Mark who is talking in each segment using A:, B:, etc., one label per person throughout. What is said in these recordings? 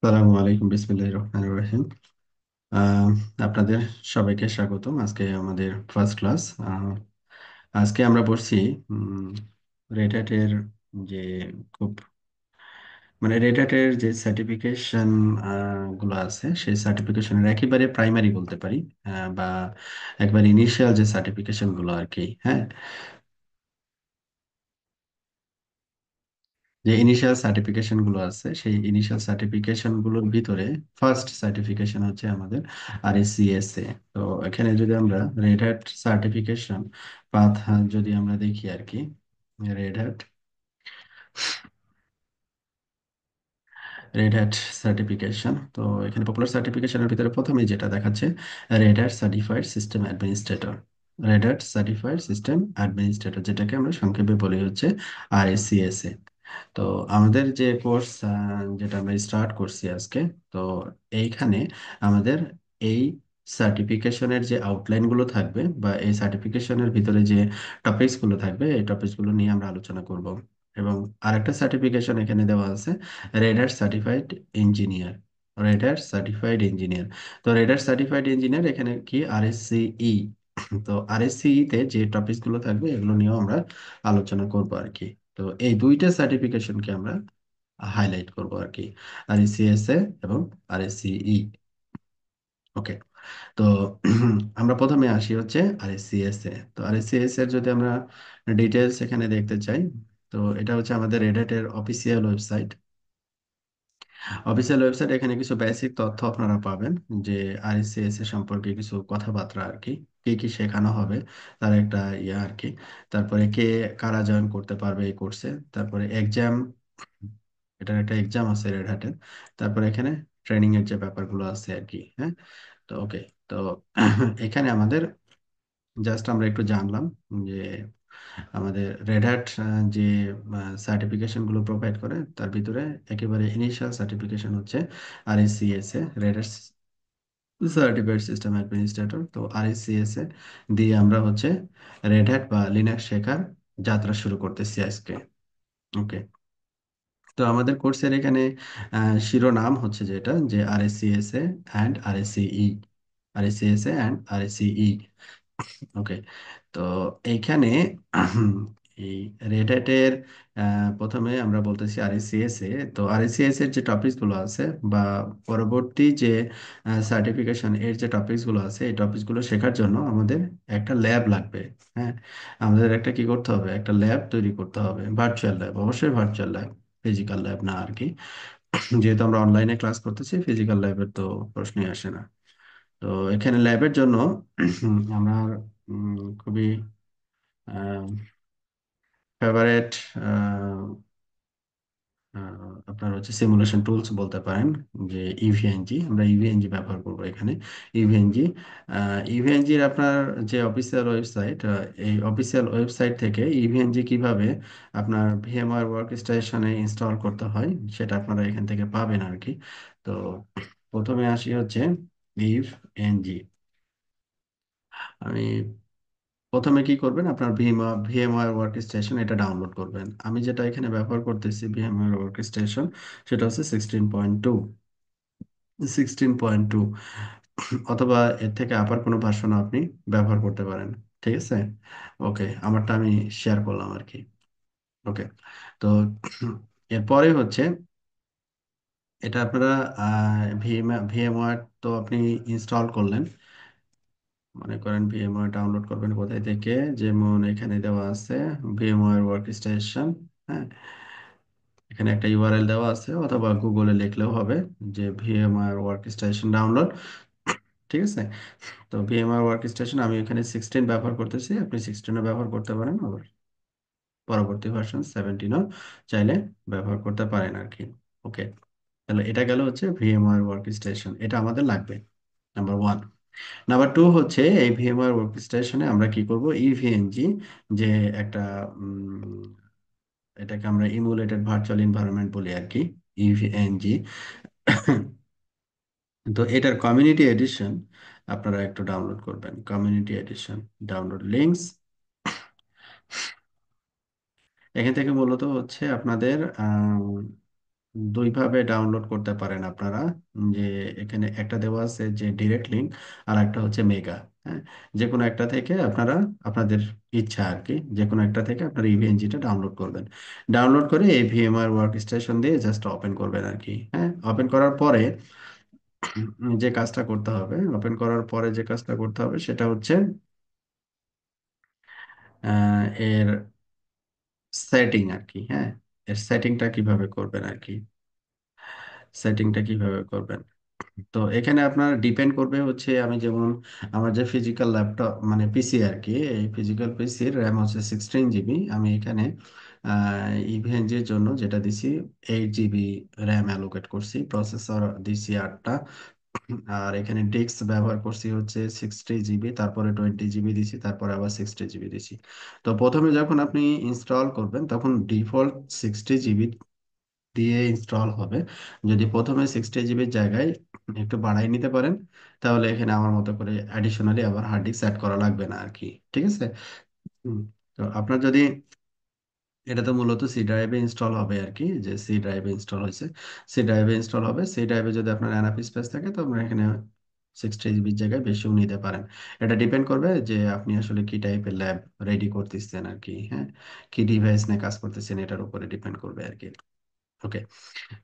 A: সালামু আলাইকুম, বিসমিল্লাহির রহমানির রহিম। আহ, আপনাদের সবাইকে স্বাগতম আজকে আমাদের ফার্স্ট ক্লাস। আজকে আমরা পড়ছি রেড হ্যাটের যে খুব মানে রেড হ্যাটের যে সার্টিফিকেশন গুলো আছে সেই সার্টিফিকেশনের একেবারে প্রাইমারি বলতে পারি, বা একবার ইনিশিয়াল যে সার্টিফিকেশন গুলো আর কি। হ্যাঁ, যে ইনিশিয়াল সার্টিফিকেশন গুলো আছে সেই ইনিশিয়াল সার্টিফিকেশন গুলোর ভিতরে ফার্স্ট সার্টিফিকেশন হচ্ছে আমাদের আরএসসিএসএ। তো এখানে যদি আমরা রেড হ্যাট সার্টিফিকেশন পাথ যদি আমরা দেখি আর কি, Red Hat Red Hat certification, তো এখানে পপুলার সার্টিফিকেশনের ভিতরে প্রথমেই যেটা দেখাচ্ছে Red Hat certified system administrator. Red Hat certified system administrator, যেটাকে আমরা সংক্ষেপে বলি হচ্ছে আরএসসিএসএ। তো আমাদের যে কোর্স যেটা আমরা স্টার্ট করছি আজকে, তো এইখানে আমাদের এই সার্টিফিকেশনের যে আউটলাইন গুলো থাকবে বা এই সার্টিফিকেশনের ভিতরে যে টপিকস গুলো থাকবে এই টপিকস গুলো নিয়ে আমরা আলোচনা করব। এবং আরেকটা সার্টিফিকেশন এখানে দেওয়া আছে, Red Hat certified engineer. Red Hat certified engineer, তো রেডার সার্টিফাইড ইঞ্জিনিয়ার এখানে কি আরএসসিই। তো আরএসসিই তে যে টপিকস গুলো থাকবে এগুলো নিয়েও আমরা আলোচনা করব আর কি। তো এই দুইটা সার্টিফিকেশনকে আমরা হাইলাইট করব আর কি, আরএসসিএসএ এবং আরএসসিই। ওকে, তো আমরা প্রথমে আসি হচ্ছে আরএসসিএসএ। তো আরএসসিএস এর যদি আমরা ডিটেলস এখানে দেখতে চাই, তো এটা হচ্ছে আমাদের রেড এর অফিসিয়াল ওয়েবসাইট। অফিসিয়াল ওয়েবসাইট, এখানে কিছু বেসিক তথ্য আপনারা পাবেন যে আরএসসিএস এর সম্পর্কে কিছু কথাবার্তা আর কি, কি কি শেখানো হবে তার একটা ইয়ে আর কি। তারপরে কে কারা জয়েন করতে পারবে এই কোর্সে, তারপরে এক্সাম, এটার একটা এক্সাম আছে রেড হ্যাটের। তারপরে এখানে ট্রেনিং এর যে ব্যাপারগুলো আছে আর কি। হ্যাঁ, তো ওকে, তো এখানে আমাদের জাস্ট আমরা একটু জানলাম যে আমাদের রেড হ্যাট যে সার্টিফিকেশন গুলো প্রোভাইড করে তার ভিতরে একেবারে ইনিশিয়াল সার্টিফিকেশন হচ্ছে RHCSA, Red Hat certified system administrator. তো আরএসসিএসএ দিয়ে আমরা হচ্ছে রেড হ্যাট বা লিনাক্স শেখার যাত্রা শুরু করতেছি আজকে। ওকে, তো আমাদের কোর্সের এখানে শিরোনাম হচ্ছে যেটা যে আরএসসিএসএ অ্যান্ড আরএসসিই, আরএসসিএসএ অ্যান্ড আরএসসিই। ওকে, তো এইখানে এই রেড হ্যাটের প্রথমে আমরা বলতেছি আরএসসিএস এ। তো আরএসসিএস এর যে টপিকস গুলো আছে বা পরবর্তী যে সার্টিফিকেশন এর যে টপিকস গুলো আছে এই টপিকস গুলো শেখার জন্য আমাদের একটা ল্যাব লাগবে। হ্যাঁ, আমাদের একটা কি করতে হবে, একটা ল্যাব তৈরি করতে হবে, ভার্চুয়াল ল্যাব, অবশ্যই ভার্চুয়াল ল্যাব, ফিজিক্যাল ল্যাব না আর কি। যেহেতু আমরা অনলাইনে ক্লাস করতেছি, ফিজিক্যাল ল্যাবের তো প্রশ্নই আসে না। তো এখানে ল্যাবের জন্য আমার খুবই ফেভারেট আপনার হচ্ছে সিমুলেশন টুলস বলতে পারেন, যে ইভিএনজি, আমরা ইভিএনজি ব্যবহার করব এখানে। ইভিএনজি, ইভিএনজির আপনার যে অফিসিয়াল ওয়েবসাইট, এই অফিসিয়াল ওয়েবসাইট থেকে ইভিএনজি কিভাবে আপনার ভিএমআর ওয়ার্ক স্টেশনে ইনস্টল করতে হয় সেটা আপনারা এখান থেকে পাবেন আর কি। তো প্রথমে আসি হচ্ছে ইভিএনজি। আমি প্রথমে কি করবেন, আপনার ভিএমওয়ার ওয়ার্ক স্টেশন এটা ডাউনলোড করবেন। আমি যেটা এখানে ব্যবহার করতেছি ভিএমওয়ার ওয়ার্ক স্টেশন, সেটা হচ্ছে 16.2। 16.2 অথবা এর থেকে আপার কোনো ভার্সন আপনি ব্যবহার করতে পারেন। ঠিক আছে, ওকে, আমারটা আমি শেয়ার করলাম আর কি। ওকে, তো এরপরে হচ্ছে এটা আপনারা ভিএমওয়ার তো আপনি ইনস্টল করলেন। মনে করেন ভিএমওয়ার ডাউনলোড করবেন কোথায় থেকে, যেমন এখানে দেওয়া আছে ভিএমওয়ার ওয়ার্ক স্টেশন। হ্যাঁ, এখানে একটা ইউআরএল দেওয়া আছে, অথবা গুগলে লিখলেও হবে যে ভিএমওয়ার ওয়ার্ক স্টেশন ডাউনলোড। ঠিক আছে, তো ভিএমওয়ার ওয়ার্ক স্টেশন আমি এখানে 16 ব্যবহার করতেছি, আপনি 16ও ব্যবহার করতে পারেন, আবার পরবর্তী ভার্সন 17ও চাইলে ব্যবহার করতে পারেন আর কি। ওকে, তাহলে এটা গেল হচ্ছে ভিএমওয়ার ওয়ার্ক স্টেশন, এটা আমাদের লাগবে নাম্বার ওয়ান। নাম্বার টু হচ্ছে এই ভিএমওয়ার ওয়ার্কস্টেশনে আমরা কি করব, ইভিএনজি যে একটা এটাকে আমরা ইমুলেটেড ভার্চুয়াল এনভায়রনমেন্ট বলি আর কি, ইভিএনজি। তো এটার কমিউনিটি এডিশন আপনারা একটু ডাউনলোড করবেন, কমিউনিটি এডিশন ডাউনলোড লিঙ্কস। এখান থেকে মূলত হচ্ছে আপনাদের দুইভাবে ডাউনলোড করতে পারেন আপনারা। যে এখানে একটা দেওয়া আছে যে ডিরেক্ট লিঙ্ক, আর একটা হচ্ছে মেগা। হ্যাঁ, যে কোনো একটা থেকে আপনারা, আপনাদের ইচ্ছা আর কি, যে কোনো একটা থেকে আপনারা ইভিএনজিটা ডাউনলোড করবেন। ডাউনলোড করে এই ভিএমআর ওয়ার্ক স্টেশন দিয়ে জাস্ট ওপেন করবেন আর কি। হ্যাঁ, ওপেন করার পরে যে কাজটা করতে হবে, ওপেন করার পরে যে কাজটা করতে হবে সেটা হচ্ছে এর সেটিং আর কি। হ্যাঁ, এর সেটিংটা কিভাবে করবেন আর কি, সেটিংটা কিভাবে করবেন। তো এখানে আপনার ডিপেন্ড করবে হচ্ছে, আমি যেমন আমার যে ফিজিক্যাল ল্যাপটপ মানে পিসি আর কি, এই ফিজিক্যাল পিসির র্যাম হচ্ছে 16 জিবি। আমি এখানে ইভেন্টের জন্য যেটা দিছি 8 জিবি র্যাম অ্যালোকেট করছি, প্রসেসর দিছি 8টা, আর এখানে ডিস্ক ব্যবহার করছি হচ্ছে 60 জিবি, তারপরে 20 জিবি দিছি, তারপরে আবার 60 জিবি দিছি। তো প্রথমে যখন আপনি ইনস্টল করবেন তখন ডিফল্ট 60 জিবি দিয়ে ইনস্টল হবে। যদি প্রথমে 60 জিবির জায়গায় একটু বাড়াই নিতে পারেন, তাহলে এখানে আমার মতো করে অ্যাডিশনালি আবার হার্ড ডিস্ক অ্যাড করা লাগবে না আর কি। ঠিক আছে। হুম। তো আপনার যদি, এটা তো মূলত সি ড্রাইভে ইনস্টল হবে আর কি, যে সি ড্রাইভে ইনস্টল হয়েছে, সি ড্রাইভে ইনস্টল হবে। সি ড্রাইভে যদি আপনার এনাফ স্পেস থাকে তো আপনার এখানে 60 জিবির জায়গায় বেশিও নিতে পারেন। এটা ডিপেন্ড করবে যে আপনি আসলে কি টাইপের ল্যাব রেডি করতেছেন আর কি। হ্যাঁ, কি ডিভাইস নিয়ে কাজ করতেছেন এটার উপরে ডিপেন্ড করবে আর কি। ওকে।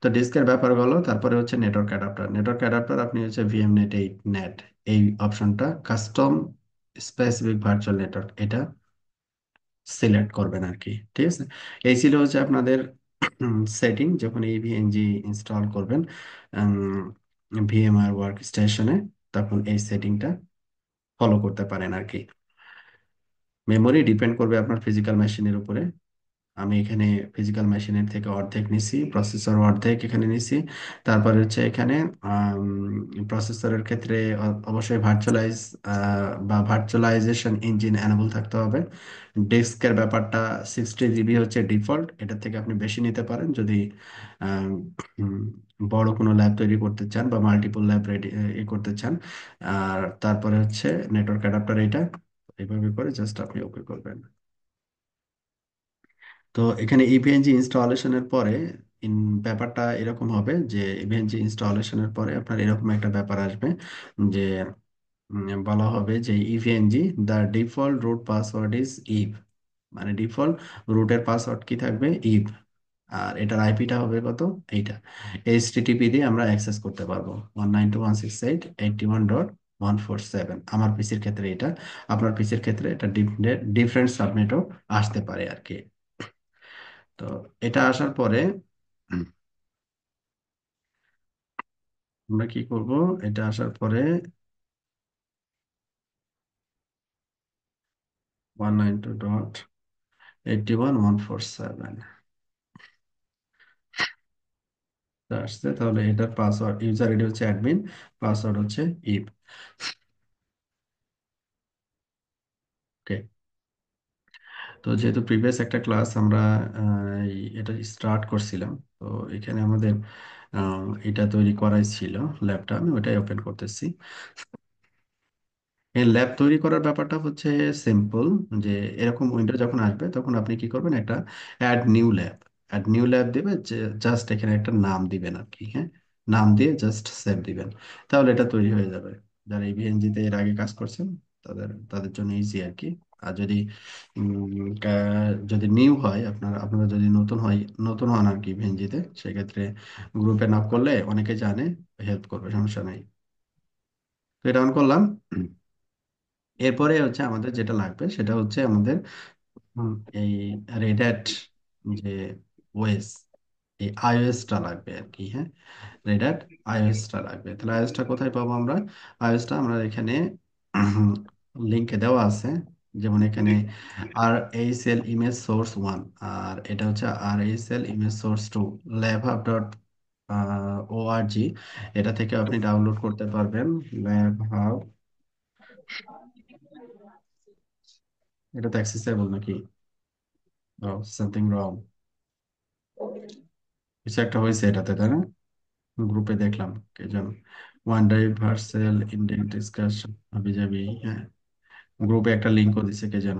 A: তো ডিস্কের ব্যাপার হলো, তারপরে হচ্ছে নেটওয়ার্ক অ্যাডাপ্টার। নেটওয়ার্ক অ্যাডাপ্টার আপনি হচ্ছে ভিএমনেট 8 নেট, এই অপশনটা কাস্টম স্পেসিফিক ভার্চুয়াল নেটওয়ার্ক, এটা সিলেক্ট করবেন আর কি। ঠিক আছে। এই ছিল হচ্ছে আপনাদের সেটিং যখন এই ভিএনজি ইনস্টল করবেন ভিএমআর ওয়ার্ক স্টেশনে, তখন এই সেটিংটা ফলো করতে পারেন আর কি। মেমোরি ডিপেন্ড করবে আপনার ফিজিক্যাল মেশিনের উপরে। আমি এখানে ফিজিক্যাল মেশিনের থেকে অর্ধেক নিছি, প্রসেসর অর্ধেক এখানে নিছি। তারপরে হচ্ছে এখানে প্রসেসরের ক্ষেত্রে অবশ্যই বা ভার্চুয়ালাইজেশন ইঞ্জিন এনেবল থাকতে হবে। ডিস্কের ব্যাপারটা 60 জিবি হচ্ছে ডিফল্ট, এটা থেকে আপনি বেশি নিতে পারেন যদি আম, উম, বড় কোনো ল্যাব তৈরি করতে চান বা মাল্টিপল ল্যাব রেডি করতে চান। আর তারপরে হচ্ছে নেটওয়ার্ক অ্যাডাপ্টার, এটা এইভাবে করে জাস্ট আপনি ওকে করবেন। তো এখানে ইভিএনজি ইনস্টলেশনের পরে ইন ব্যাপারটা এরকম হবে যে ইভিএনজি ইনস্টলেশনের পরে আপনার এরকম একটা ব্যাপার আসবে যে বলা হবে যে EVE NG the default root password is eve, মানে ডিফল্ট রুটের পাসওয়ার্ড কি থাকবে, ইভ। আর এটার আইপিটা হবে কত, এইটা এইচটিটিপি দিয়ে আমরা অ্যাক্সেস করতে পারবো 192.168.81.147। আমার পিসির ক্ষেত্রে এটা, আপনার পিসির ক্ষেত্রে এটা ডিফারেন্ট সাবনেটও আসতে পারে আর কি। তো এটা আসার পরে আমরা কি করব, এটা আসার পরে 192.81.147 আসছে, তাহলে এটার পাসওয়ার্ড, ইউজার আইডি হচ্ছে অ্যাডমিন, পাসওয়ার্ড হচ্ছে ইভ। ওকে। তো যেহেতু প্রিভিয়াস একটা ক্লাস আমরা এটা স্টার্ট করছিলাম, তো এখানে আমাদের এটা তৈরি করাই ছিল ল্যাবটা, আমি ওটাই ওপেন করতেছি। এই ল্যাব তৈরি করার ব্যাপারটা হচ্ছে সিম্পল, যে এরকম উইন্ডো যখন আসবে তখন আপনি কি করবেন, একটা add new lab, add new lab দিবে, যে জাস্ট এখানে একটা নাম দিবেন আর কি। হ্যাঁ, নাম দিয়ে জাস্ট সেভ দিবেন, তাহলে এটা তৈরি হয়ে যাবে। যারা এই ভিএনজি তে এর আগে কাজ করছেন তাদের তাদের জন্য ইজি আর কি। আর যদি যদি নিউ হয়, আপনারা যদি নতুন হন আর কি ভিএনজি তে, সেক্ষেত্রে গ্রুপে নক করলে অনেকে জানে, হেল্প করবে, সমস্যা নাই। তো এটা অন করলাম। এরপরে হচ্ছে আমাদের যেটা লাগবে সেটা হচ্ছে আমাদের হুম, এই রেড হ্যাট যে ওএস, এই আইওএসটা লাগবে আর কি। হ্যাঁ, রেড হ্যাট আইওএসটা লাগবে। তাহলে আইওএসটা কোথায় পাবো আমরা, আইওএসটা আমরা এখানে লিঙ্কে দেওয়া আছে। যেমন এখানে আর এইচ এল ইমেজ সোর্স 1, আর এটা হচ্ছে আর এইচ এল ইমেজ সোর্স 2, ল্যাবহাব.org, এটা থেকে আপনি ডাউনলোড করতে পারবেন। ল্যাবহাব, এটা তো অ্যাক্সেসেবল নাকি, সামথিং রং, কিছু একটা হয়েছে এটাতে, তাই না? গ্রুপে দেখলাম কে যেন, ওয়ান ড্রাইভ ভার্সেল ইন্ডেন্ট ডিসকাশন হাবি যাবি। হ্যাঁ, গ্রুপে একটা লিঙ্কও দিছে কে যেন।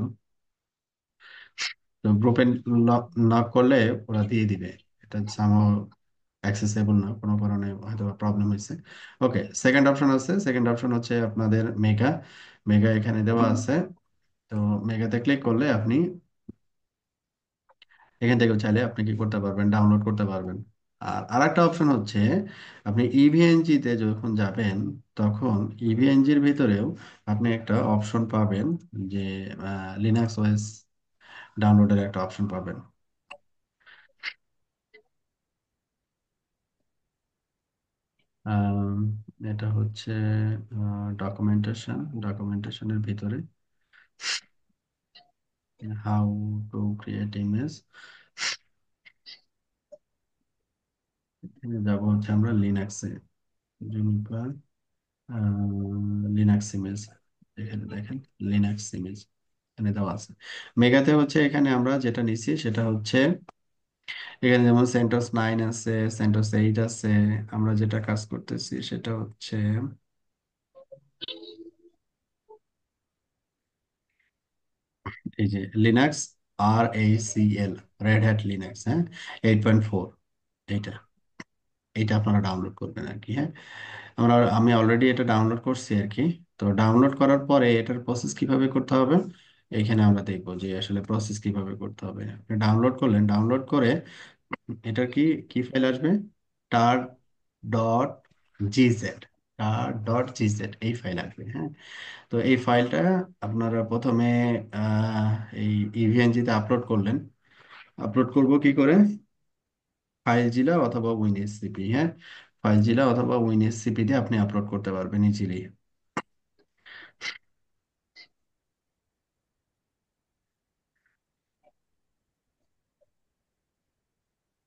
A: তো গ্রুপে নক করলে ওরা দিয়ে দিবে, এটা সামহাও অ্যাক্সেসেবল না, কোনো কারণে হয়তো প্রবলেম হয়েছে। ওকে, সেকেন্ড অপশন আছে, সেকেন্ড অপশন হচ্ছে আপনাদের মেগা। মেগা এখানে দেওয়া আছে। তো মেগাতে ক্লিক করলে আপনি এখান থেকে চাইলে আপনি কি করতে পারবেন, ডাউনলোড করতে পারবেন। আর আরেকটা অপশন হচ্ছে আপনি ইভিএনজি তে যখন যাবেন, তখন ইভিএনজির ভিতরেও আপনি একটা অপশন পাবেন যে লিনাক্স ওএস ডাউনলোডের একটা অপশন পাবেন। আম, এটা হচ্ছে ডকুমেন্টেশন, ডকুমেন্টেশনের ভিতরে হাউ টু ক্রিয়েট ইমেজ, যাব হচ্ছে আমরা লিনাক্সে, জুনিপার লিনাক্স ইমেজ, এখানে দেখেন লিনাক্স ইমেজ এখানে দেওয়া আছে। মেগাতে হচ্ছে এখানে আমরা যেটা নিচ্ছি সেটা হচ্ছে এখানে যেমন সেন্টোস 9 আছে, সেন্টোস 8 আছে। আমরা যেটা কাজ করতেছি সেটা হচ্ছে এই যে Linux RACL, Red Hat Linux, হ্যাঁ, 8.4, এইটা এইটা আপনারা ডাউনলোড করবেন আর কি। হ্যাঁ, আমি অলরেডি এটা ডাউনলোড করছি আর কি। তো ডাউনলোড করার পরে এটার প্রসেস কিভাবে করতে হবে এখানে আমরা দেখবো যে আসলে প্রসেস কিভাবে করতে হবে। আপনি ডাউনলোড করলেন, ডাউনলোড করে এটার কি কি ফাইল আসবে, টার ডট জিজেড, টার.gz এই ফাইল আসবে। হ্যাঁ, তো এই ফাইলটা আপনারা প্রথমে আহ, এই ইভিএনজি তে আপলোড করলেন। আপলোড করব কি করে, ফাইলজিলা অথবা উইনএসসিপি। হ্যাঁ, ফাইলজিলা অথবা উইনএসসিপি দিয়ে আপনি আপলোড করতে পারবেন ইজিলি।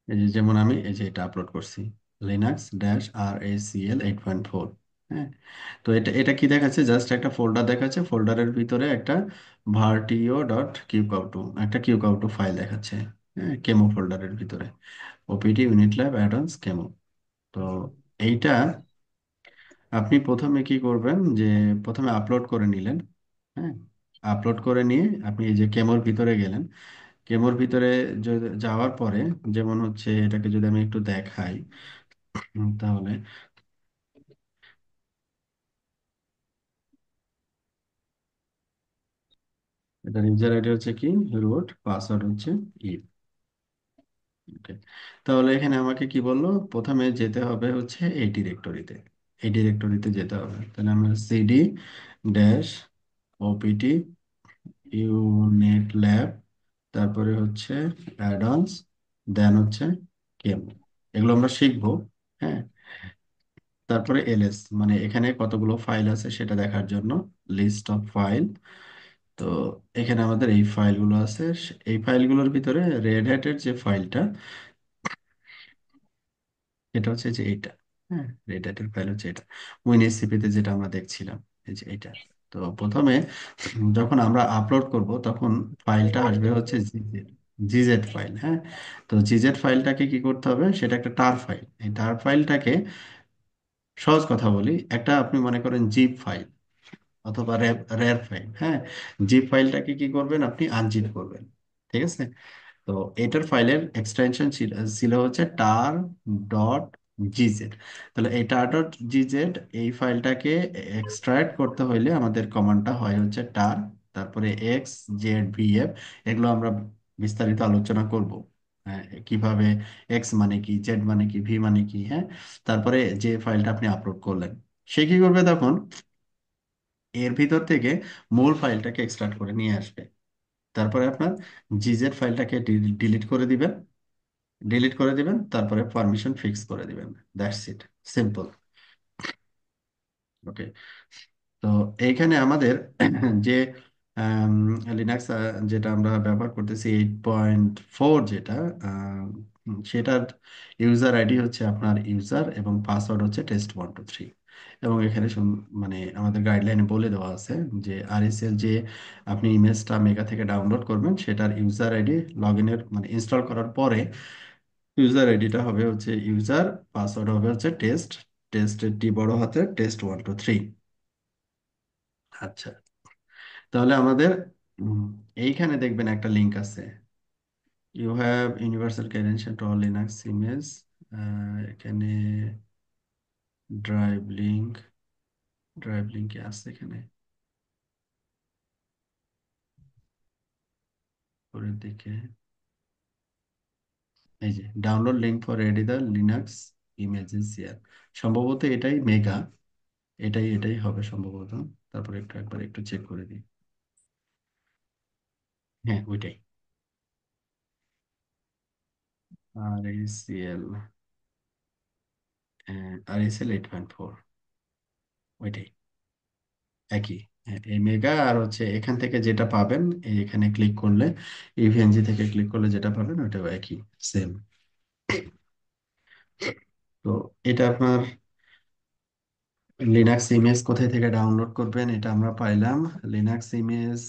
A: এই যে যেমন আমি এই যে এটা আপলোড করছি, Linux-RACL 8.4। হ্যাঁ, তো এটা এটা কি দেখাচ্ছে, জাস্ট একটা ফোল্ডার দেখাচ্ছে, ফোল্ডারের ভিতরে একটা ভার্টিও.কিউকাউ2 একটা কিউকাউ2 ফাইল দেখাচ্ছে। হ্যাঁ, কেমো ফোল্ডারের ভিতরে OPT unit lab add-ons chemo. তো এইটা আপনি প্রথমে কি করবেন যে প্রথমে আপলোড করে নিলেন। হ্যাঁ, আপলোড করে নিয়ে আপনি এই যে কেমোর ভিতরে গেলেন। কেমোর ভিতরে যাওয়ার পরে যেমন হচ্ছে এটাকে যদি আমি একটু দেখাই, তাহলে এটার ইউজার আইডি হচ্ছে কি রুট, পাসওয়ার্ড হচ্ছে ই। ওকে, তাহলে এখানে আমাকে কি বললো, প্রথমে যেতে হবে হচ্ছে এই ডিরেক্টরিতে, এই ডিরেক্টরিতে যেতে হবে। তাহলে আমরা CD dash OPT unit lab, তারপরে হচ্ছে অ্যাডন্স, দেন হচ্ছে কেমো, এগুলো আমরা শিখবো। হ্যাঁ, তারপরে এলএস মানে এখানে কতগুলো ফাইল আছে সেটা দেখার জন্য লিস্ট অফ ফাইল। তো এখানে আমাদের এই ফাইলগুলো আছে, এই ফাইলগুলোর ভিতরে রেড হ্যাটের যে ফাইলটা এটা হচ্ছে যে এইটা। হ্যাঁ, রেড হ্যাটের ফাইল হচ্ছে এটা, উইনএসসিপি তে যেটা আমরা দেখছিলাম, এই যে এটা। তো প্রথমে যখন আমরা আপলোড করব তখন ফাইলটা আসবে হচ্ছে জিজেড, জিজেড ফাইল। হ্যাঁ, তো জিজেড ফাইলটাকে কি করতে হবে, সেটা একটা টার ফাইল। এই টার ফাইলটাকে সহজ কথা বলি, একটা আপনি মনে করেন জিপ ফাইল অথবা র্যার ফাইল। হ্যাঁ, জিপ ফাইলটাকে কি করবেন, আপনি আনজিপ করবেন। ঠিক আছে, তো এটার ফাইলের এক্সটেনশন ছিল ছিল হচ্ছে টার ডট জিজেড। তাহলে এই টার ডট জিজেড এই ফাইলটাকে এক্সট্রাক্ট করতে হইলে আমাদের কমান্ডটা হয় হচ্ছে টার, তারপরে XZVF। এগুলো আমরা বিস্তারিত আলোচনা করব। হ্যাঁ, কিভাবে এক্স মানে কি, জেড মানে কি, ভি মানে কি। হ্যাঁ, তারপরে যে ফাইলটা আপনি আপলোড করলেন সে কি করবে তখন, এর ভিতর থেকে মূল ফাইলটাকে এক্সট্রাক্ট করে নিয়ে আসবে। তারপরে আপনার জিজেড ফাইলটাকে ডিলিট করে দিবেন, ডিলিট করে দিবেন, তারপরে পারমিশন ফিক্স করে দিবেন। That's it, simple. ওকে, তো এইখানে আমাদের যে লিনাক্স যেটা আমরা ব্যবহার করতেছি 8.4 যেটা, সেটার ইউজার আইডি হচ্ছে আপনার ইউজার এবং পাসওয়ার্ড হচ্ছে test123। এবং এখানে মানে আমাদের গাইডলাইনে বলে দেওয়া আছে যে আরএসএল যে আপনি ইমেজটা মেগা থেকে ডাউনলোড করবেন সেটার ইউজার আইডি লগ ইনের মানে ইনস্টল করার পরে ইউজার আইডিটা হবে হচ্ছে ইউজার, পাসওয়ার্ড হবে হচ্ছে টেস্ট, টেস্টের টি বড় হাতে, test123। আচ্ছা, তাহলে আমাদের উম, এইখানে দেখবেন একটা লিংক আছে, you have universal credential to all Linux image, এখানে ড্রাইভ লিঙ্ক, ড্রাইভ লিঙ্ক আছে এখানে পরের দিকে। এই যে download link for ready the Linux images here, সম্ভবত এটাই মেগা, এটাই হবে সম্ভবত। তারপরে একবার একটু চেক করে দিই। হ্যাঁ ওইটাই, আর এসিএল, আর এসএল 8.4, ওইটাই একই। হ্যাঁ, এই মেগা আর হচ্ছে এখান থেকে যেটা পাবেন, এই এখানে ক্লিক করলে, ইভিএনজি থেকে ক্লিক করলে যেটা পাবেন ওটাও একই, সেম। তো এটা আপনার লিনাক্স ইমেজ কোথায় থেকে ডাউনলোড করবেন এটা আমরা পাইলাম। লিনাক্স ইমেজ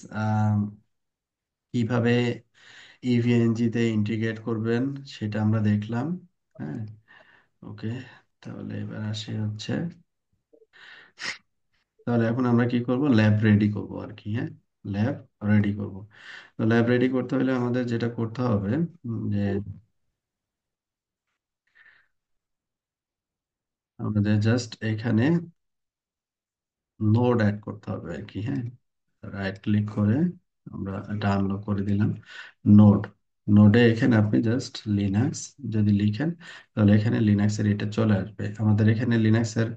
A: কিভাবে ইভিএনজি তে ইন্টিগ্রেট করবেন সেটা আমরা দেখলাম। হ্যাঁ, ওকে। তাহলে এবার আসি হচ্ছে, তাহলে এখন আমরা কি করব, ল্যাব রেডি করব আর কি। হ্যাঁ, ল্যাব রেডি করব। তো ল্যাব রেডি করতে হলে আমাদের যেটা করতে হবে, যে আমাদের জাস্ট এখানে নোড অ্যাড করতে হবে আর কি। হ্যাঁ, রাইট ক্লিক করে আমরা এটা আনলক করে দিলাম। নোড, নোডে এখানে আপনি জাস্ট লিনাক্স যদি লিখেন, তাহলে এখানে লিনাক্সের এটা চলে আসবে। আমাদের এখানে লিনাক্সের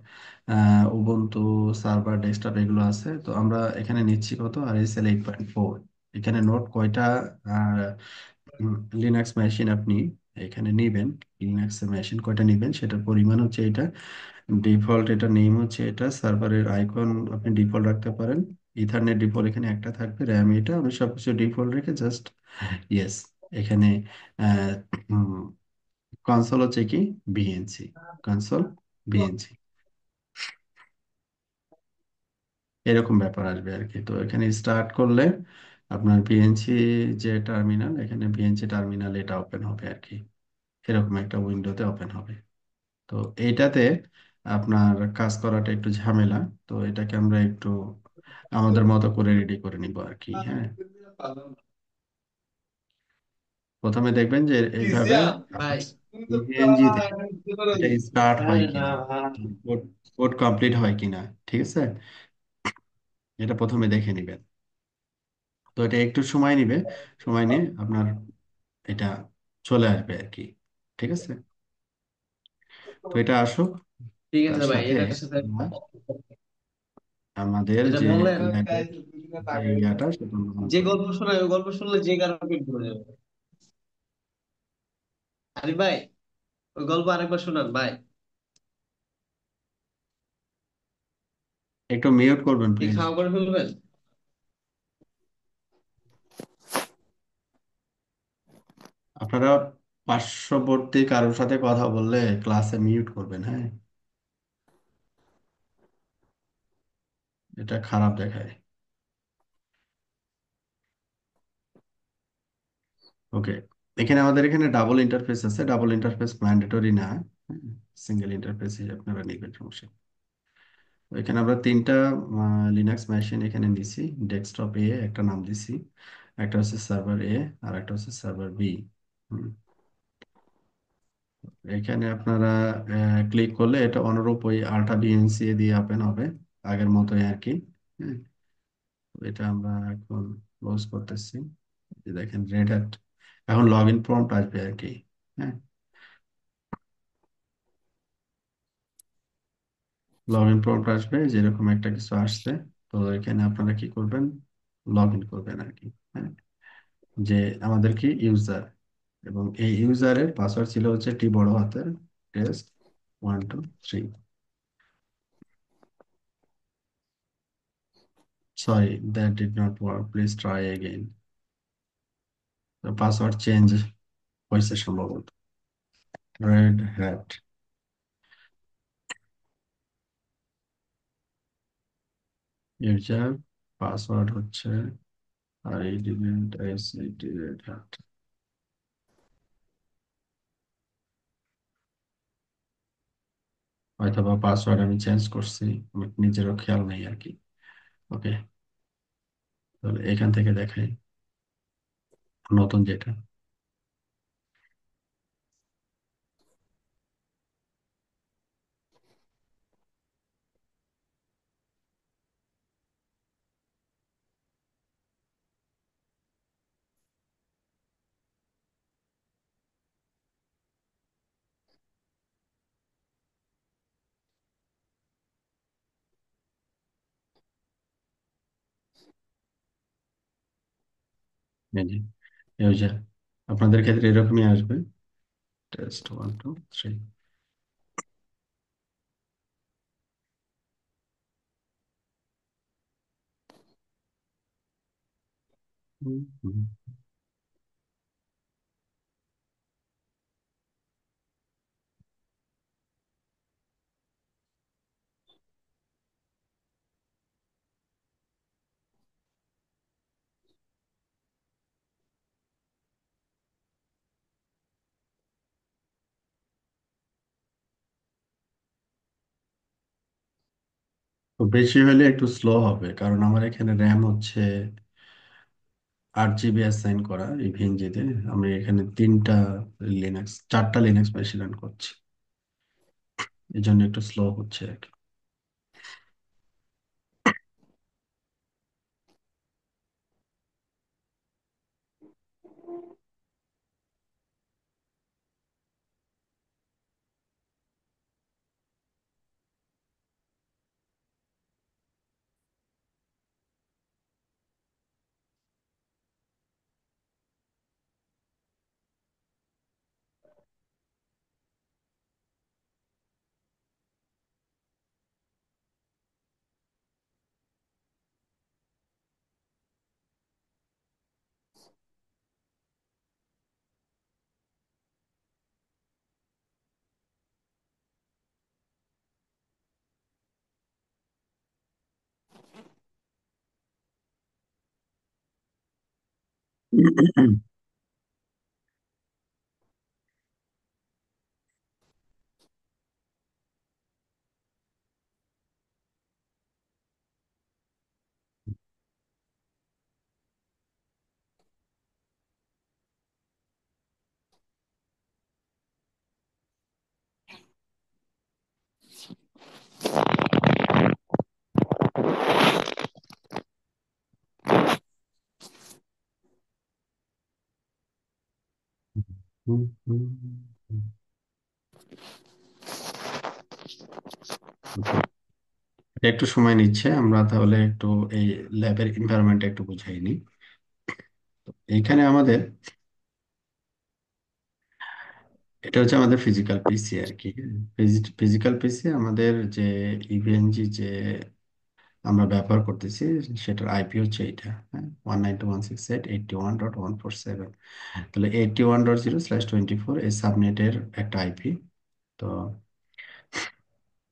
A: উবুন্টু সার্ভার ডেস্কটপ এগুলো আছে, তো আমরা এখানে নিচ্ছি কত, আর এস এল 8.4। এখানে নোট কয়টা লিনাক্স মেশিন আপনি এখানে নিবেন, লিনাক্স মেশিন কয়টা নিবেন সেটার পরিমাণ হচ্ছে এটা। ডিফল্ট এটা নেম হচ্ছে এটা, সার্ভারের আইকন আপনি ডিফল্ট রাখতে পারেন। ইথারনেট ডিফল্ট এখানে একটা থাকবে, র্যাম এটা, আমি সবকিছু ডিফল্ট রেখে জাস্ট ইয়েস এখানে কনসোল হচ্ছে কি বিএনসি, কনসোল বিএনসি, এরকম ব্যাপার আসবে আর কি। তো এখানে স্টার্ট করলে আপনার বিএনসি যে টার্মিনাল, এখানে বিএনসি টার্মিনাল এটা ওপেন হবে আর কি, এরকম একটা উইন্ডোতে ওপেন হবে। তো এইটাতে আপনার কাজ করাটা একটু ঝামেলা, তো এটাকে আমরা একটু আমাদের মতো করে রেডি করে নিব আর কি। হ্যাঁ, প্রথমে দেখবেন যে এইভাবে
B: ভাই
A: আপনার
B: তুমি তো
A: ইভিএনজি তে এটা স্টার্ট হয় কিনা,
B: হ্যাঁ,
A: কোড কোড কমপ্লিট হয় কিনা, ঠিক আছে, এটা প্রথমে দেখে নিবেন। তো এটা একটু সময় নিবে, সময় নিয়ে আপনার এটা চলে আসবে আর কি, ঠিক আছে। তো এটা আসুক,
B: ঠিক
A: তার
B: আছে ভাই,
A: সাথে
B: এটার সাথে
A: আমরা আমাদের
B: যেটা
A: যে
B: বললেন,
A: ল্যাবের যে ইয়াটা সেটা আমরা on
B: যে
A: করি।
B: গল্প শোনায় ওই গল্প শুনলে যে কারো পেট ভরে যাবে। আরে ভাই, ওই গল্প আরেকবার শোনান ভাই।
A: একটু মিউট করবেন
B: কি
A: প্লিজ।
B: খাওয়া করে ফেলবেন?
A: আপনারা পার্শ্ববর্তী কারোর সাথে কথা বললে ক্লাসে মিউট করবেন, হ্যাঁ, এটা খারাপ দেখায়। ওকে, এখানে আমাদের এখানে ডাবল ইন্টারফেস আছে, ডাবল ইন্টারফেস ম্যান্ডেটরি না, সিঙ্গেল ইন্টারফেসই আপনারা নেবেন, সমস্যা নেই। তো এখানে আমরা তিনটা লিনাক্স মেশিন এখানে নিছি। ডেস্কটপ এ একটা নাম দিছি, একটা হচ্ছে সার্ভার এ, আর একটা হচ্ছে সার্ভার বি। এখানে আপনারা ক্লিক করলে এটা অনুরূপ ওই আল্ট্রা বিএনসি দিয়ে ওপেন হবে, আগের মতোই আর কি। হ্যাঁ, তো এটা আমরা এখন ক্লোজ করতেছি। এই যে দেখেন রেড হ্যাট, এখন লগ ইন প্রম্পট আসবে আর কি। হ্যাঁ, লগ ইন প্রম্পট আসবে, যেরকম একটা কিছু আসছে। তো এখানে আপনারা কি করবেন, লগ ইন করবেন আর কি। হ্যাঁ, যে আমাদের কি ইউজার, এবং এই ইউজারের পাসওয়ার্ড ছিল হচ্ছে টি বড় হাতের, test 1 2 3। Sorry, that did not work, please try again. Password change হয়েছে সম্ভবত। রেড হ্যাট ইউজার, পাসওয়ার্ড হচ্ছে I didn't ICT Red Hat. হয়তো বা পাসওয়ার্ড আমি চেঞ্জ করছি, আমার নিজেরও খেয়াল নেই আর কি। ওকে, তাহলে এখান থেকে দেখাই নতুন যেটা। এই যে এই যে আপনাদের ক্ষেত্রে এরকমই আসবে। টেস্ট 1 2 3। তো বেশি হলে একটু স্লো হবে, কারণ আমার এখানে র্যাম হচ্ছে 8 জিবি অ্যাসাইন করা এই ভিএনজিতে। আমি এখানে 4টা লিনাক্স মেশিন রান করছি, এই জন্য একটু স্লো হচ্ছে আর কি। এটা একটু সময় নিচ্ছে, আমরা তাহলে একটু এই ল্যাবের এনভায়রনমেন্ট একটু বুঝাই নিই। এইখানে আমাদের, এটা হচ্ছে আমাদের ফিজিক্যাল পিসি আর কি। ফিজিক্যাল পিসি আমাদের যে ইভিএনজি যে আমরা ব্যবহার করতেছি, সেটার আইপি হচ্ছে এইটা, হ্যাঁ, 192.168.81.147। তাহলে 81.0/24 এই সাবনেটের একটা আইপি। তো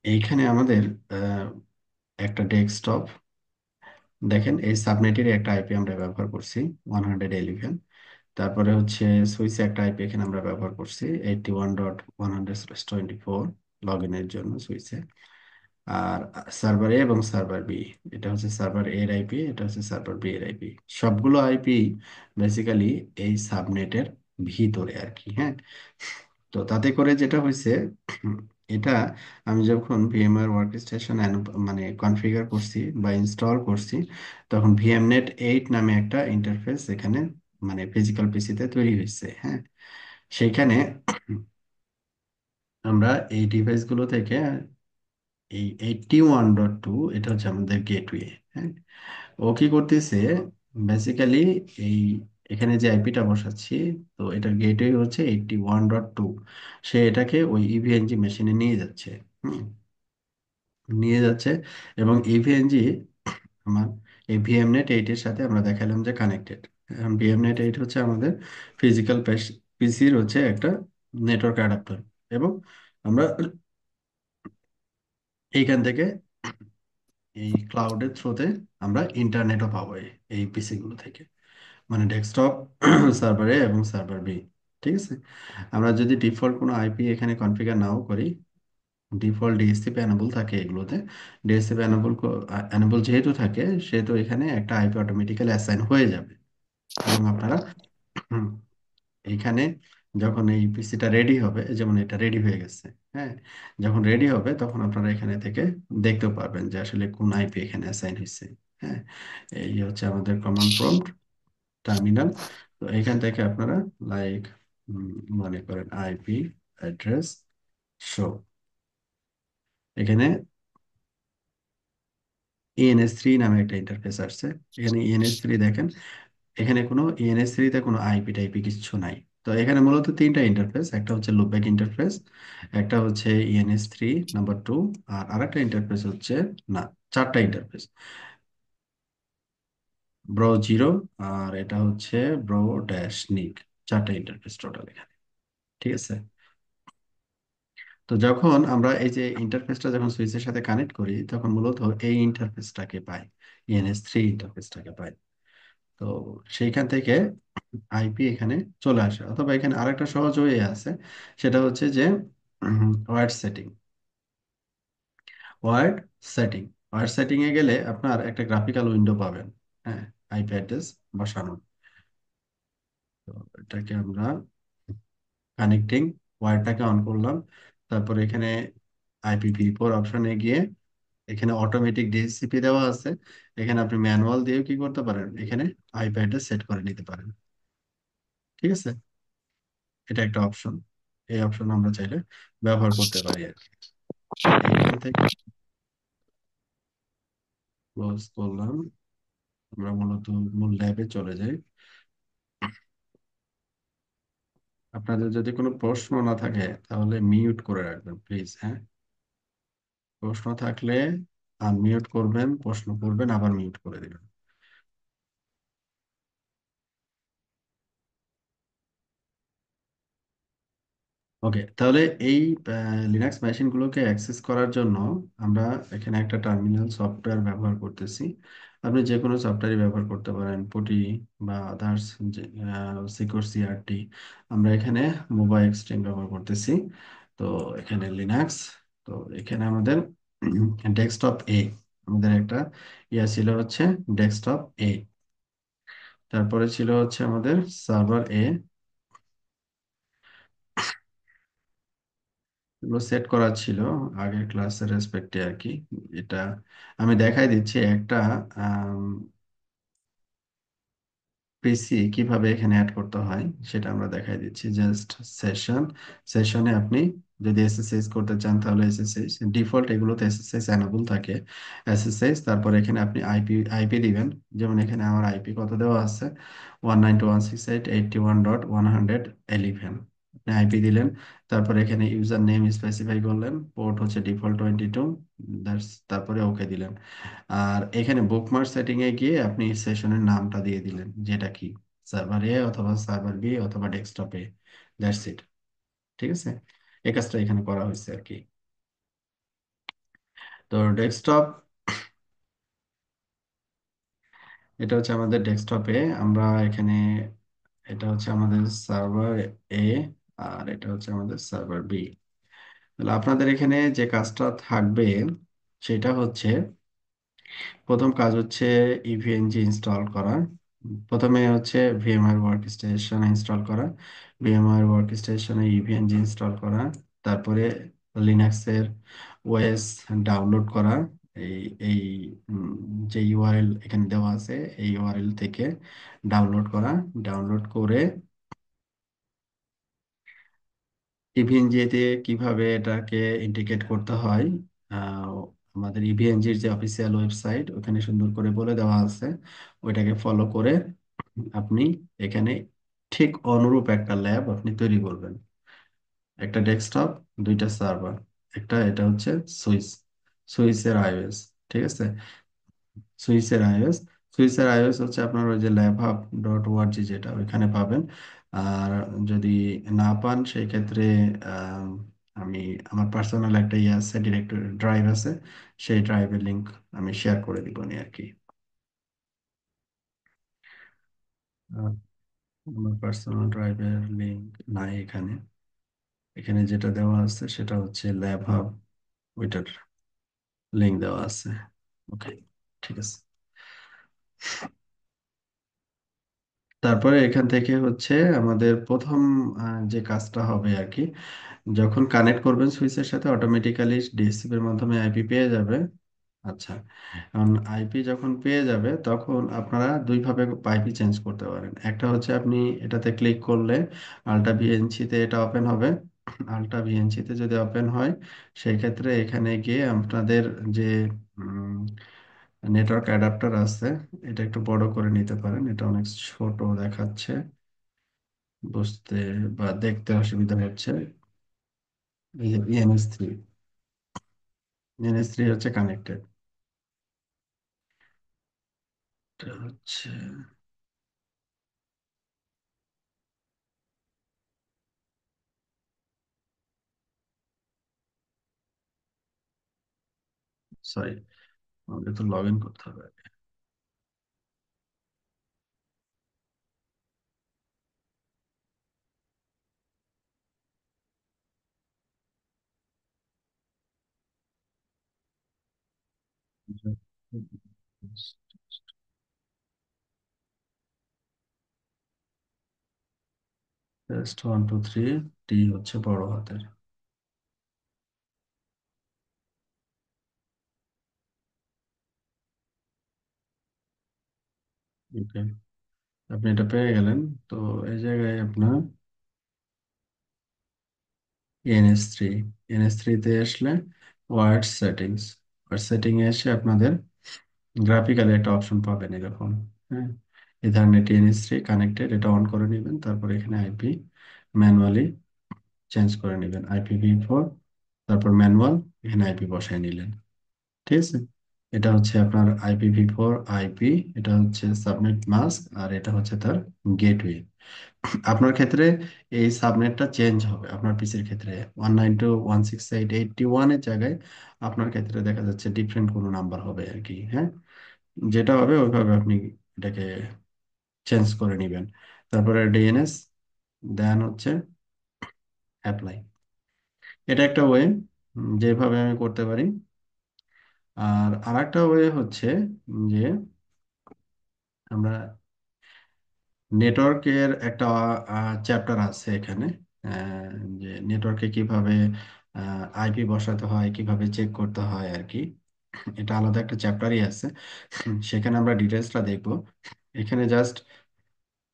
A: এইখানে আমাদের আহ, একটা ডেস্কটপ, দেখেন এই সাবনেটেরই একটা আইপি আমরা ব্যবহার করছি, 111। তারপরে হচ্ছে সুইচে একটা আইপি এখানে আমরা ব্যবহার করছি, 81.100/24 লগ ইনের জন্য সুইচে। আর সার্ভার এ এবং সার্ভার বি, এটা হচ্ছে সার্ভার এর আইপি, এটা হচ্ছে সার্ভার বি এর আইপি। সবগুলো আইপি বেসিক্যালি এই সাবনেটের ভিতরে আর কি, হ্যাঁ। তো তাতে করে যেটা হয়েছে, এটা আমি যখন ভিএমওয়্যার ওয়ার্কস্টেশন মানে কনফিগার করছি বা ইনস্টল করছি, তখন ভিএমনেট 8 নামে একটা ইন্টারফেস এখানে মানে ফিজিক্যাল পিসিতে তৈরি হয়েছে, হ্যাঁ। সেইখানে আমরা এই ডিভাইসগুলো থেকে এই 81.2, এটা হচ্ছে আমাদের গেটওয়ে, হ্যাঁ। ও কি করতেছে বেসিক্যালি, এই এখানে যে আইপিটা বসাচ্ছি, তো এটার গেটওয়ে হচ্ছে 81.2। সে এটাকে ওই ইভিএনজি মেশিনে নিয়ে যাচ্ছে, হুম, নিয়ে যাচ্ছে। এবং ইভিএনজি আমার এই ভিএমনেট 8 এর সাথে আমরা দেখালাম যে কানেক্টেড। ভিএমনেট 8 হচ্ছে আমাদের ফিজিক্যাল পিসির হচ্ছে একটা নেটওয়ার্ক অ্যাডাপ্টার। এবং আমরা এইখান থেকে এই ক্লাউডের থ্রুতে আমরা ইন্টারনেটও পাবো এই পিসি গুলো থেকে, মানে ডেস্কটপ, সার্ভার এ এবং সার্ভার বি। ঠিক আছে, আমরা যদি ডিফল্ট কোনো আইপি এখানে কনফিগার নাও করি, ডিফল্ট ডিএসসিপি এনাবল থাকে এগুলোতে। ডিএসসিপি এনাবল যেহেতু থাকে, সেহেতু এখানে একটা আইপি অটোমেটিক্যালি অ্যাসাইন হয়ে যাবে। এবং আপনারা হুম, এইখানে যখন এই পিসিটা রেডি হবে, যেমন এটা রেডি হয়ে গেছে, হ্যাঁ, যখন রেডি হবে তখন আপনারা এখানে থেকে দেখতেও পারবেন যে আসলে কোন আইপি এখানে অ্যাসাইন হয়েছে, হ্যাঁ। এই হচ্ছে আমাদের কমান্ড প্রম্পট টার্মিনাল। তো এখান থেকে আপনারা লাইক মনে করেন আইপি অ্যাড্রেস শো, এখানে ENS3 নামে একটা ইন্টারফেস আসছে। এখানে ENS3 দেখেন, এখানে কোনো ইএনএস 3 তে কোনো আইপি টাইপি কিছু নাই। তো এখানে মূলত তিনটা ইন্টারফেস, একটা হচ্ছে লুপব্যাক ইন্টারফেস, একটা হচ্ছে ইএনএস 3 নাম্বার 2, আর আরেকটা ইন্টারফেস হচ্ছে, না, চারটা ইন্টারফেস, ব্রো 0, আর এটা হচ্ছে ব্রো-নিক। চারটা ইন্টারফেস টোটাল এখানে। ঠিক আছে। তো যখন আমরা এই যে ইন্টারফেসটা যখন সুইচের সাথে কানেক্ট করি, তখন মূলত এই ইন্টারফেসটাকে পাই, ইএনএস 3 ইন্টারফেসটাকে পাই। তো সেইখান থেকে আইপি এখানে চলে আসে। অথবা এখানে আরেকটা সহজ ওয়ে আছে, সেটা হচ্ছে যে word setting. Word setting word setting এ গেলে আপনার একটা গ্রাফিক্যাল উইন্ডো পাবেন। হ্যাঁ, আইপি অ্যাড্রেস বসানো। তো এটাকে আমরা কানেক্টিং, ওয়্যারটাকে অন করলাম। তারপরে এখানে IPv4 অপশনে গিয়ে এখানে অটোমেটিক ডিএসসিপি দেওয়া আছে। এখানে আপনি ম্যানুয়াল দিয়েও কি করতে পারেন, এখানে আইপি অ্যাড্রেস সেট করে নিতে পারেন। ঠিক আছে। এটা একটা অপশন। এই অপশন আমরা চাইলে ব্যবহার করতে পারি আর কি। এইখান থেকে ক্লোজ করলাম। আমরা মূলত মূল ল্যাবে চলে যাই। আপনাদের যদি কোনো প্রশ্ন না থাকে তাহলে মিউট করে রাখবেন প্লিজ। হ্যাঁ, প্রশ্ন থাকলে আনমিউট করবেন, প্রশ্ন করবেন, আবার মিউট করে দিবেন। ওকে, তাহলে এই লিনাক্স মেশিনগুলোকে অ্যাক্সেস করার জন্য আমরা এখানে একটা টার্মিনাল সফটওয়্যার ব্যবহার করতেছি। আপনি যে কোনো সফটওয়্যারই ব্যবহার করতে পারেন, পুটি বা আদার্স, সিকিউর সিআরটি। আমরা এখানে মোবাইল এক্সট্রিম ব্যবহার করতেছি। তো এখানে লিনাক্স, তো এখানে আমাদের ডেস্কটপ আমাদের একটা ছিল হচ্ছে ডেস্কটপ তারপরে ছিল হচ্ছে আমাদের সার্ভার এগুলো সেট করা ছিল আগের ক্লাসের রেসপেক্টে আর কি। এটা আমি দেখাই দিচ্ছি একটা পিসি কিভাবে এখানে অ্যাড করতে হয়, সেটা আমরা দেখাই দিচ্ছি। জাস্ট সেশন, সেশনে আপনি যদি এসএসএইচ করতে চান তাহলে এসএসএইচ, ডিফল্ট এগুলোতে এসএসএইচ এনাবল থাকে। এসএসএইচ, তারপরে এখানে আপনি আইপি দিবেন। যেমন এখানে আমার আইপি কত দেওয়া আছে, 192.168.81.11। আপনি আইপি দিলেন, তারপরে এখানে ইউজার নেম স্পেসিফাই করলেন, পোর্ট হচ্ছে ডিফল্ট 22, তারপরে ওকে দিলেন। আর এখানে বুকমার্ক সেটিং এ গিয়ে আপনি সেশনের নামটা দিয়ে দিলেন, যেটা কি সার্ভার অথবা সার্ভার অথবা ডেস্কটপে। That's it. ঠিক আছে। এই কাজটা এখানে করা হয়েছে আর কি। তো ডেস্কটপ, এটা হচ্ছে আমাদের ডেস্কটপে। আমরা এখানে, এটা হচ্ছে আমাদের সার্ভার আর এটা হচ্ছে আমাদের সার্ভার তাহলে আপনাদের এখানে যে কাজটা থাকবে সেটা হচ্ছে, প্রথম কাজ হচ্ছে ইভিএনজি ইনস্টল করা। প্রথমে হচ্ছে ভিএমআর ওয়ার্ক স্টেশন ইনস্টল করা, ভিএমআর ওয়ার্ক স্টেশনে ইভিএনজি ইনস্টল করা। তারপরে লিনাক্সের ওএস ডাউনলোড করা। এই এই যে ইউআরএল এখানে দেওয়া আছে, এই ইউআরএল থেকে ডাউনলোড করা। ডাউনলোড করে ইভিএনজি কিভাবে এটাকে ইন্টিগ্রেট করতে হয়, আহ, আমাদের ইভিএনজির যে অফিসিয়াল ওয়েবসাইট ওখানে সুন্দর করে বলে দেওয়া আছে। ওইটাকে ফলো করে আপনি এখানে ঠিক অনুরূপ একটা ল্যাব আপনি তৈরি করবেন। একটা ডেস্কটপ, দুইটা সার্ভার, একটা এটা হচ্ছে সুইচ, সুইচের আইওএস। ঠিক আছে। সুইসের আইওএস সুইসের আইওএস হচ্ছে আপনার ওই যে ল্যাবহাব.org, যেটা ওইখানে পাবেন। আর যদি না পান সেই ক্ষেত্রে আম, আমি আমার পার্সোনাল একটা ইয়ে আছে, ডিরেক্টরি ড্রাইভ আছে, সেই ড্রাইভের লিংক আমি শেয়ার করে দিব নি আর কি। আহ, আমার পার্সোনাল ড্রাইভের লিংক নাই এখানে। এখানে যেটা দেওয়া আছে সেটা হচ্ছে ল্যাবহাব, ওইটার লিংক দেওয়া আছে। ওকে, ঠিক আছে। তারপরে এখান থেকে হচ্ছে আমাদের প্রথম যে কাজটা হবে আর কি, যখন কানেক্ট করবেন সুইচের সাথে অটোমেটিক্যালি ডিএসসিপি এর মাধ্যমে আইপি পেয়ে যাবে। আচ্ছা, এখন আইপি যখন পেয়ে যাবে তখন আপনারা দুইভাবে আইপি চেঞ্জ করতে পারেন। একটা হচ্ছে আপনি এটাতে ক্লিক করলে আলটা ভিএনসিতে এটা ওপেন হবে। আলটা ভিএনসিতে যদি ওপেন হয়, সেই ক্ষেত্রে এখানে গিয়ে আপনাদের যে নেটওয়ার্ক অ্যাডাপ্টার আছে, এটা একটু বড় করে নিতে পারেন, এটা অনেক ছোট দেখাচ্ছে, বুঝতে বা দেখতে অসুবিধা হচ্ছে। ENS3, ENS3 হচ্ছে কানেক্টেড, এটা হচ্ছে, সরি, আমাকে তো লগ ইন করতে হবে। টেস্ট 1 2 3, টি হচ্ছে বড় হাতের। ওকে, আপনি এটা পেয়ে গেলেন। তো এই জায়গায় আপনার এনএস3, এনএস3 তে আসলে ওয়ার্ড সেটিংস, ওয়ার্ড সেটিং এ এসে আপনাদের গ্রাফিক্যালি একটা অপশন পাবেন এরকম। হ্যাঁ, ইথারনেট এনএস3 কানেক্টেড, এটা অন করে নেবেন, তারপর এখানে আইপি ম্যানুয়ালি চেঞ্জ করে নেবেন, IPv4, তারপর ম্যানুয়াল, এখানে আইপি বসায় নিলেন। ঠিক আছে, এটা হচ্ছে আপনার IPv4 আইপি, এটা হচ্ছে সাবনেট মাস্ক, আর এটা হচ্ছে তার গেটওয়ে। আপনার ক্ষেত্রে এই সাবনেটটা চেঞ্জ হবে, আপনার পিসির ক্ষেত্রে 192.168.81 এর জায়গায় আপনার ক্ষেত্রে দেখা যাচ্ছে ডিফারেন্ট কোনো নাম্বার হবে আর কি। হ্যাঁ, যেটা হবে ওইভাবে আপনি এটাকে চেঞ্জ করে নেবেন। তারপরে ডিএনএস, দেন হচ্ছে অ্যাপ্লাই। এটা একটা ওয়ে, যেভাবে আমি করতে পারি। আর আরেকটা ওয়ে হচ্ছে যে আমরা নেটওয়ার্কের একটা চ্যাপ্টার আছে এখানে, আহ, যে নেটওয়ার্কে কিভাবে আইপি বসাতে হয়, কিভাবে চেক করতে হয় আর কি। এটা আলাদা একটা চ্যাপ্টারই আছে, সেখানে আমরা ডিটেলসটা দেখবো। এখানে জাস্ট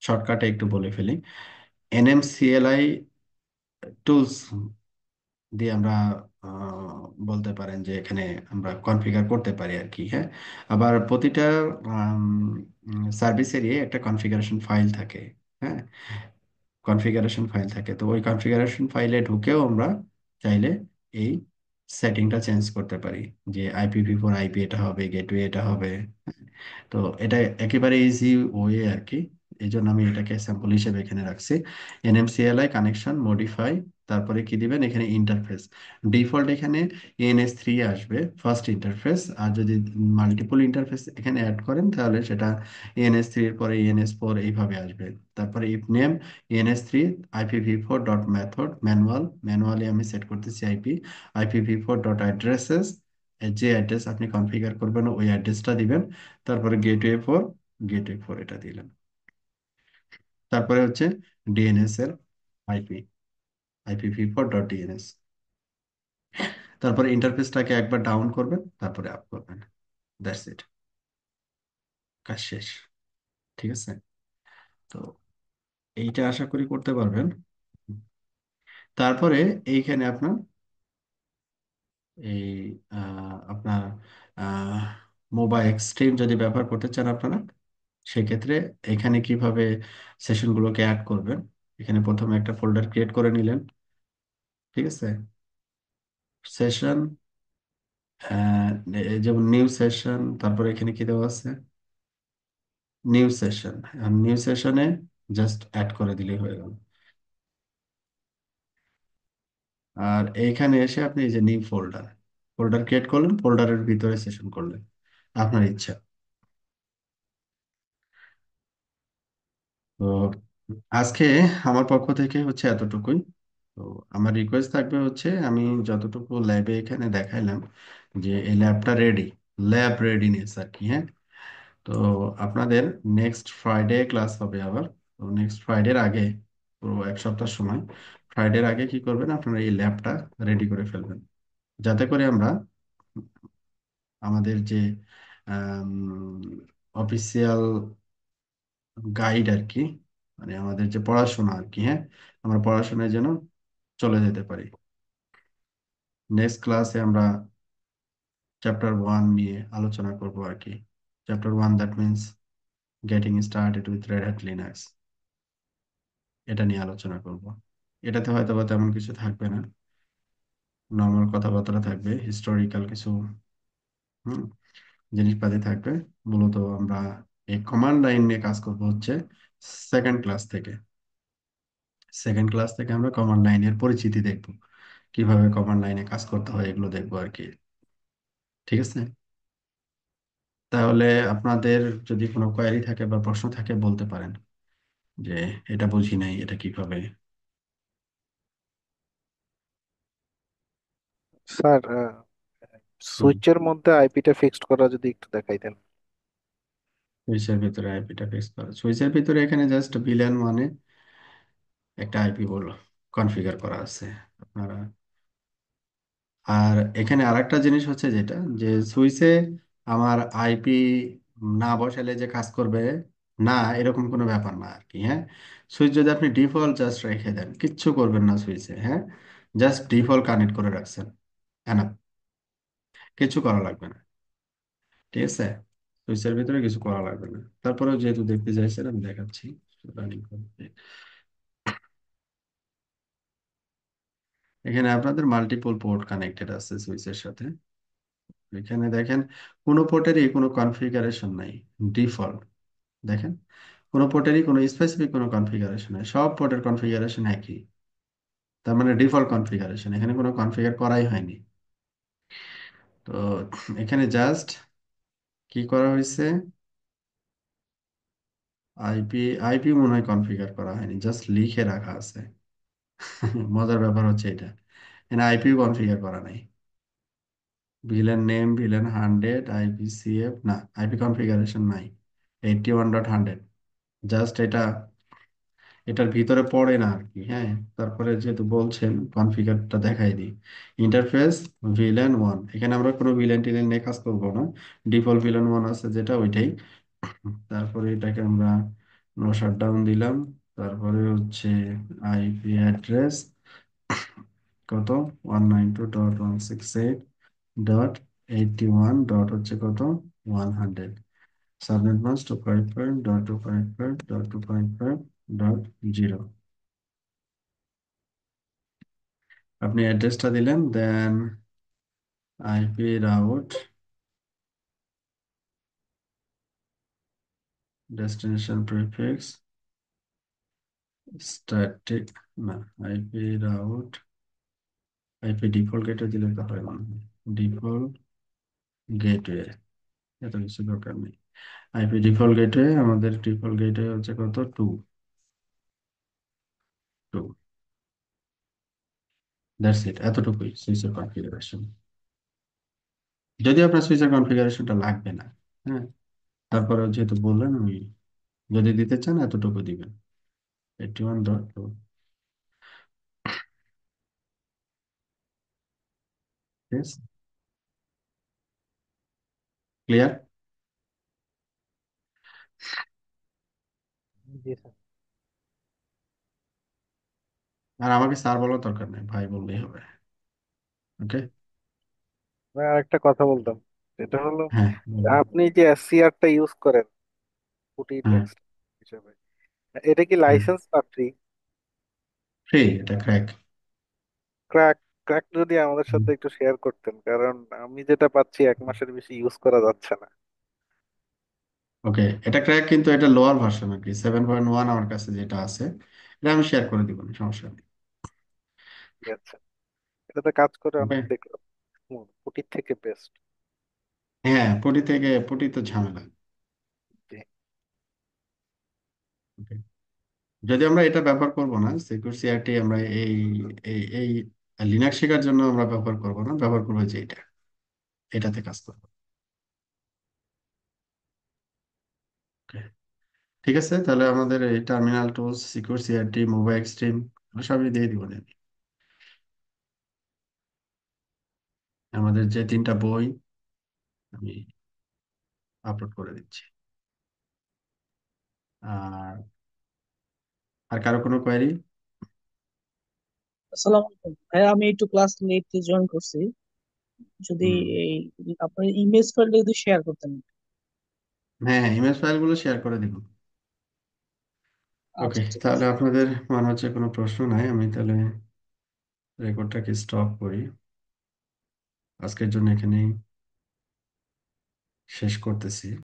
A: শর্টকাটে একটু বলে ফেলি। NMCLI টুলস দিয়ে আমরা বলতে পারেন যে এখানে আমরা কনফিগার করতে পারি আর কি। হ্যাঁ, আবার প্রতিটা সার্ভিসেরই একটা কনফিগারেশন ফাইল থাকে। হ্যাঁ, কনফিগারেশন ফাইল থাকে, তো ওই কনফিগারেশন ফাইলে ঢুকেও আমরা চাইলে এই সেটিংটা চেঞ্জ করতে পারি, যে IPv4 আইপি এটা হবে, গেটওয়ে এটা হবে। তো এটা একেবারে ইজি ওয়ে আর কি, এই জন্য আমি এটাকে স্যাম্পল হিসেবে এখানে রাখছি। NMCLI কানেকশন মডিফাই, তারপরে কি দিবেন এখানে ইন্টারফেস, ডিফল্ট এখানে ENS3 আসবে ফার্স্ট ইন্টারফেস, আর যদি মাল্টিপল ইন্টারফেস এখানে অ্যাড করেন তাহলে সেটা ENS3 এর পরে ENS4 এইভাবে আসবে। তারপরে if name ENS3 IPv4 dot method manual, manually আমি সেট করতেছি IPv4 ডট অ্যাড্রেসেস, যে অ্যাড্রেস আপনি কনফিগার করবেন ওই অ্যাড্রেসটা দিবেন। তারপরে গেটওয়ে 4, গেটওয়ে 4 এটা দিলেন। তারপরে হচ্ছে ডিএনএস এর আইপি, IPv4.DNS। তারপরে ইন্টারফেসটাকে একবার ডাউন করবেন, তারপরে আপ করবেন, দ্যাটস ইট, কাজ শেষ। ঠিক আছে, তো এইটা আশা করি করতে পারবেন। তারপরে এইখানে আপনার এই আপনার মোবাইল এক্সট্রিম যদি ব্যবহার করতে চান আপনারা, সেক্ষেত্রে এখানে কিভাবে সেশনগুলোকে অ্যাড করবেন। এখানে প্রথমে একটা ফোল্ডার ক্রিয়েট করে নিলেন। ঠিক আছে, সেশন, যেমন নিউ সেশন, তারপরে এখানে কি দেওয়া আছে, নিউ সেশন। নিউ সেশনে জাস্ট অ্যাড করে দিলেই হয়ে গেল। আর এইখানে এসে আপনি এই যে নিউ ফোল্ডার, ফোল্ডার ক্রিয়েট করলেন, ফোল্ডারের ভিতরে সেশন করলেন, আপনার ইচ্ছা। তো আজকে আমার পক্ষ থেকে হচ্ছে এতটুকুই। তো আমার রিকোয়েস্ট থাকবে হচ্ছে, আমি যতটুকু ল্যাবে এখানে দেখাইলাম যে এই ল্যাবটা রেডি, ল্যাব রেডিনেস আর কি। হ্যাঁ, তো আপনাদের নেক্সট ফ্রাইডে ক্লাস হবে আবার। তো নেক্সট ফ্রাইডের আগে, পুরো 1 সপ্তাহ সময়, ফ্রাইডের আগে কি করবেন আপনারা এই ল্যাবটা রেডি করে ফেলবেন, যাতে করে আমরা আমাদের যে অফিসিয়াল গাইড আর কি, মানে আমাদের যে পড়াশোনা আর কি, হ্যাঁ, আমরা পড়াশোনায় যেন চলে যেতে পারি। নেক্সট ক্লাসে আমরা চ্যাপ্টার 1 নিয়ে আলোচনা করব আর কি। Chapter 1 that means getting started with Red Hat Linux, এটা নিয়ে আলোচনা করব। এটাতে হয়তো বা তেমন কিছু থাকবে না, নর্মাল কথাবার্তা থাকবে, হিস্টোরিক্যাল কিছু হুম জিনিসপাতি থাকবে। মূলত আমরা এই কমান্ড লাইন নিয়ে কাজ করব হচ্ছে সেকেন্ড ক্লাস থেকে। সেকেন্ড ক্লাস থেকে আমরা কমান্ড লাইনের পরিচিতি দেখব, কিভাবে কমান্ড লাইনে কাজ করতে হয় এগুলো দেখবো আর কি। ঠিক আছে, তাহলে আপনাদের যদি কোনো কোয়ারি থাকে বা প্রশ্ন থাকে বলতে পারেন, যে এটা বুঝি নাই, এটা কিভাবে।
C: স্যার,
A: হুম,
C: সুইচের মধ্যে আইপিটা ফিক্সড করা যদি একটু দেখাইতেন।
A: সুইচের ভিতরে আইপিটা ফিক্স করা, সুইচের ভিতরে এখানে জাস্ট ভিলেন মানে একটা আইপি বল কনফিগার করা আছে আপনারা। আর এখানে আরেকটা জিনিস হচ্ছে যেটা, যে সুইচে আমার আইপি না বসালে যে কাজ করবে, না এরকম কোনো ব্যাপার না আর কি। হ্যাঁ, সুইচ যদি আপনি ডিফল্ট জাস্ট রেখে দেন, কিচ্ছু করবেন না সুইচে, হ্যাঁ, জাস্ট ডিফল্ট কানেক্ট করে রাখছেন, এনাফ, কিছু করা লাগবে না। ঠিক আছে, সুইচের ভিতরে কিছু করা লাগবে না। তারপরে যেহেতু দেখতে চাইছেন আমি দেখাচ্ছি রানিং করতে। এখানে আপনাদের মাল্টিপল পোর্ট কানেক্টেড আছে সুইচের সাথে। এখানে দেখেন কোনো পোর্টেরই কোনো কনফিগারেশন নাই, ডিফল্ট। দেখেন কোনো পোর্টেরই কোনো স্পেসিফিক কোনো কনফিগারেশন নাই, সব পোর্টের কনফিগারেশন একই। তার মানে ডিফল্ট কনফিগারেশন, এখানে কোনো কনফিগার করাই হয়নি। তো এখানে জাস্ট কি করা হয়েছে, আইপি আইপি মনে হয় কনফিগার করা হয়নি, জাস্ট লিখে রাখা আছে। মজার ব্যাপার হচ্ছে এটা, এখানে আইপিও কনফিগার করা নাই। ভিলেন নেম ভিলেন 100, আইপিসিএফ না, আইপি কনফিগারেশন নাই, 81.100। জাস্ট এটা এটার ভিতরে পড়ে না আর কি। হ্যাঁ, তারপরে যেহেতু বলছেন কনফিগারটা দেখাই দিই। ইন্টারফেস ভিলেন 1, এখানে আমরা কোনো ভিলেন টিলেন নিয়ে কাজ করবো না, ডিফল্ট ভিলেন 1 আছে যেটা ওইটাই। তারপরে এটাকে আমরা নো শাটডাউন দিলাম। তারপরে হচ্ছে আইপি অ্যাড্রেস কত, 192.168.81 হচ্ছে কত, 100। Subnet mask 255.255.255.0। আপনি অ্যাড্রেসটা দিলেন, then IP route destination prefix static, না, IP route, IP default gateway দিলে তো হয় মনে হয়, ডিফল্ট গেটওয়ে, এত কিছু দরকার নেই। আইপি ডিফল্ট গেটওয়ে, আমাদের ডিফল্ট গেটওয়ে হচ্ছে কত, 2 দ্যাটস ইট, এতটুকুই সুইচের কনফিগারেশন। যদি আপনার সুইচের কনফিগারেশনটা লাগবে না, হ্যাঁ, তারপরে যেহেতু বললেন আমি, যদি দিতে চান এতটুকু দিবেন, 81.2। ঠিক আছে, ক্লিয়ার।
C: জি স্যার।
A: আর আমাকে স্যার বলার দরকার নেই, ভাই বললেই হবে। ওকে।
C: ভাই, আরেকটা কথা বলতাম, এটা হলো
A: হ্যাঁ বলুন।
C: আপনি যে এসসিআরটা ইউজ করেন ফুটি
A: হ্যাঁ
C: টেক্সট হিসেবে, এটা কি
A: হ্যাঁ,
C: লাইসেন্স না ফ্রি?
A: ফ্রি, এটা ক্র্যাক।
C: ক্র্যাক ক্র্যাক যদি আমাদের সাথে একটু শেয়ার করতেন, কারণ আমি যেটা পাচ্ছি 1 মাসের বেশি ইউজ করা যাচ্ছে না।
A: ওকে, এটা ক্র্যাক কিন্তু এটা লোয়ার ভার্সন আর কি, 7.1 আমার কাছে যেটা আছে, এটা আমি শেয়ার করে দিব না, সমস্যা নেই।
C: ঠিক আছে, এটাতে কাজ করে
A: ওকে।
C: অনেক দেখলাম, ফুটির থেকে বেস্ট।
A: হ্যাঁ, পটি থেকে পটি তো ঝামেলা।
C: জি।
A: ওকে, যদি আমরা এটা ব্যবহার করব না, সিকিউর সিআরটি আমরা এই এই এই লিনাক্স শেখার জন্য আমরা ব্যবহার করব না, ব্যবহার করবো যে এটা, এটাতে কাজ করবো। ওকে, ঠিক আছে, তাহলে আমাদের এই terminal tools, SecureCRT, MobaXterm সবই দিয়ে দিব আমি। আমাদের যে 3টা বই আমি আপলোড করে দিচ্ছি। আর আর কারো কোনো কোয়ারি?
D: আসসালামু আলাইকুম ভাইয়া, আমি একটু ক্লাস লেট জয়েন করছি। যদি
A: হুম।
D: এই আপনার ইমেজ ফাইলটা যদি শেয়ার করতেন।
A: হ্যাঁ হ্যাঁ, ইমেজ ফাইলগুলো শেয়ার করে দিব। ওকে,
D: আচ্ছা ঠিক
A: তাহলে
D: আছে।
A: আপনাদের মনে হচ্ছে কোনো প্রশ্ন নাই, আমি তাহলে রেকর্ডটাকে স্টপ করি, আজকের জন্য এখানেই শেষ করতেছি।